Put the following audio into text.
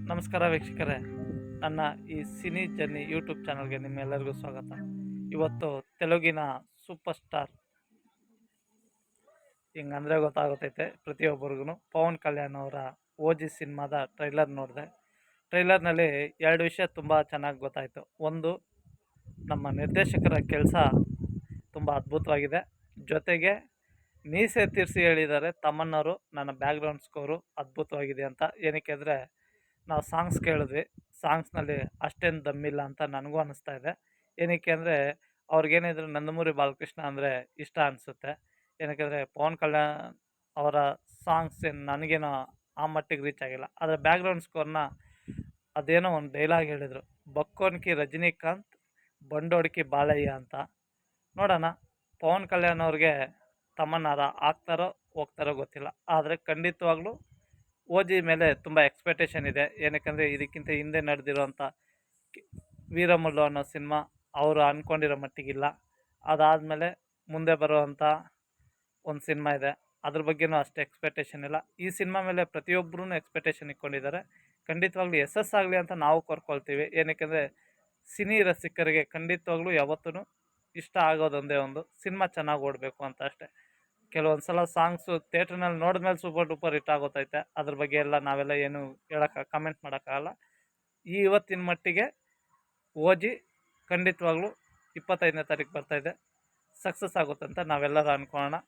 ನಮಸ್ಕಾರ ವೀಕ್ಷಕರೇ, ನನ್ನ ಈ ಸಿನಿ ಜರ್ನಿ ಯೂಟ್ಯೂಬ್ ಚಾನಲ್ಗೆ ನಿಮ್ಮೆಲ್ಲರಿಗೂ ಸ್ವಾಗತ. ಇವತ್ತು ತೆಲುಗಿನ ಸೂಪರ್ ಸ್ಟಾರ್, ಹಿಂಗಂದರೆ ಗೊತ್ತಾಗುತ್ತೈತೆ ಪ್ರತಿಯೊಬ್ಬರಿಗೂ, ಪವನ್ ಕಲ್ಯಾಣ್ ಅವರ ಓಜಿ ಸಿನಿಮಾದ ಟ್ರೈಲರ್ ನೋಡಿದೆ. ಟ್ರೈಲರ್ನಲ್ಲಿ ಎರಡು ವಿಷಯ ತುಂಬ ಚೆನ್ನಾಗಿ ಗೊತ್ತಾಯಿತು. ಒಂದು, ನಮ್ಮ ನಿರ್ದೇಶಕರ ಕೆಲಸ ತುಂಬ ಅದ್ಭುತವಾಗಿದೆ. ಜೊತೆಗೆ ಮೀಸೆ ತೀರಿಸಿ ಹೇಳಿದ್ದಾರೆ ತಮ್ಮನ್ನವರು, ನನ್ನ ಬ್ಯಾಕ್ಗ್ರೌಂಡ್ ಸ್ಕೋರು ಅದ್ಭುತವಾಗಿದೆ ಅಂತ. ಏನಕ್ಕೆ ಅಂದರೆ, ನಾವು ಸಾಂಗ್ಸ್ ಕೇಳಿದ್ವಿ, ಸಾಂಗ್ಸ್ನಲ್ಲಿ ಅಷ್ಟೇನು ದಮ್ಮಿಲ್ಲ ಅಂತ ನನಗೂ ಅನ್ನಿಸ್ತಾ ಇದೆ. ಏನಕ್ಕೆ ಅಂದರೆ, ಅವ್ರಿಗೇನಿದ್ರು ನಂದಮೂರಿ ಬಾಲಕೃಷ್ಣ ಅಂದರೆ ಇಷ್ಟ ಅನಿಸುತ್ತೆ. ಏನಕ್ಕೆಂದರೆ ಪವನ್ ಕಲ್ಯಾಣ್ ಅವರ ಸಾಂಗ್ಸ್ ಏನು ನನಗೇನೋ ಆ ಮಟ್ಟಿಗೆ ರೀಚ್ ಆಗಿಲ್ಲ. ಆದರೆ ಬ್ಯಾಕ್ಗ್ರೌಂಡ್ ಸ್ಕೋರ್ನ ಅದೇನೋ ಒಂದು ಡೈಲಾಗ್ ಹೇಳಿದರು, ಬಕ್ಕೋನ್ಕಿ ರಜನಿಕಾಂತ್ ಬಂಡೋಡ್ಕಿ ಬಾಲಯ್ಯ ಅಂತ. ನೋಡೋಣ, ಪವನ್ ಕಲ್ಯಾಣ್ ಅವ್ರಿಗೆ ತಮ್ಮನ್ನಾರ ಆಗ್ತಾರೋ ಹೋಗ್ತಾರೋ ಗೊತ್ತಿಲ್ಲ. ಆದರೆ ಖಂಡಿತವಾಗ್ಲೂ ಓಜಿ ಮೇಲೆ ತುಂಬ ಎಕ್ಸ್ಪೆಕ್ಟೇಷನ್ ಇದೆ. ಏನಕ್ಕೆಂದರೆ ಇದಕ್ಕಿಂತ ಹಿಂದೆ ನಡೆದಿರೋಂಥ ವೀರಮಲ್ಲು ಅನ್ನೋ ಸಿನಿಮಾ ಅವರು ಅಂದ್ಕೊಂಡಿರೋ ಮಟ್ಟಿಗಿಲ್ಲ. ಅದಾದಮೇಲೆ ಮುಂದೆ ಬರುವಂಥ ಒಂದು ಸಿನಿಮಾ ಇದೆ, ಅದ್ರ ಬಗ್ಗೆನೂ ಅಷ್ಟು ಎಕ್ಸ್ಪೆಕ್ಟೇಷನ್ ಇಲ್ಲ. ಈ ಸಿನಿಮಾ ಮೇಲೆ ಪ್ರತಿಯೊಬ್ಬರೂ ಎಕ್ಸ್ಪೆಕ್ಟೇಷನ್ ಇಟ್ಕೊಂಡಿದ್ದಾರೆ. ಖಂಡಿತವಾಗ್ಲೂ ಆಗಲಿ ಅಂತ ನಾವು ಕೋರ್ಕೊಳ್ತೀವಿ. ಏನಕ್ಕೆಂದರೆ ಸಿನಿ ರಸಿಕರಿಗೆ ಖಂಡಿತವಾಗ್ಲೂ ಯಾವತ್ತೂ ಇಷ್ಟ ಆಗೋದೊಂದೇ ಒಂದು, ಸಿನಿಮಾ ಚೆನ್ನಾಗಿ ಓಡಬೇಕು ಅಂತ ಅಷ್ಟೇ. ಕೆಲವೊಂದು ಸಲ ಸಾಂಗ್ಸು ಥಿಯೇಟ್ರ್ನಲ್ಲಿ ನೋಡಿದ್ಮೇಲೆ ಸೂಪರ್ ಡೂಪರ್ ಹಿಟ್ ಆಗೋತೈತೆ. ಅದ್ರ ಬಗ್ಗೆ ಎಲ್ಲ ನಾವೆಲ್ಲ ಏನು ಕಮೆಂಟ್ ಮಾಡೋಕ್ಕಾಗಲ್ಲ. ಇವತ್ತಿನ ಮಟ್ಟಿಗೆ ಓಜಿ ಖಂಡಿತವಾಗ್ಲೂ 25ನೇ ತಾರೀಕು ಬರ್ತಾಯಿದೆ, ಸಕ್ಸಸ್ ಆಗುತ್ತಂತ ನಾವೆಲ್ಲರೂ ಅಂದ್ಕೊಳ್ಳೋಣ.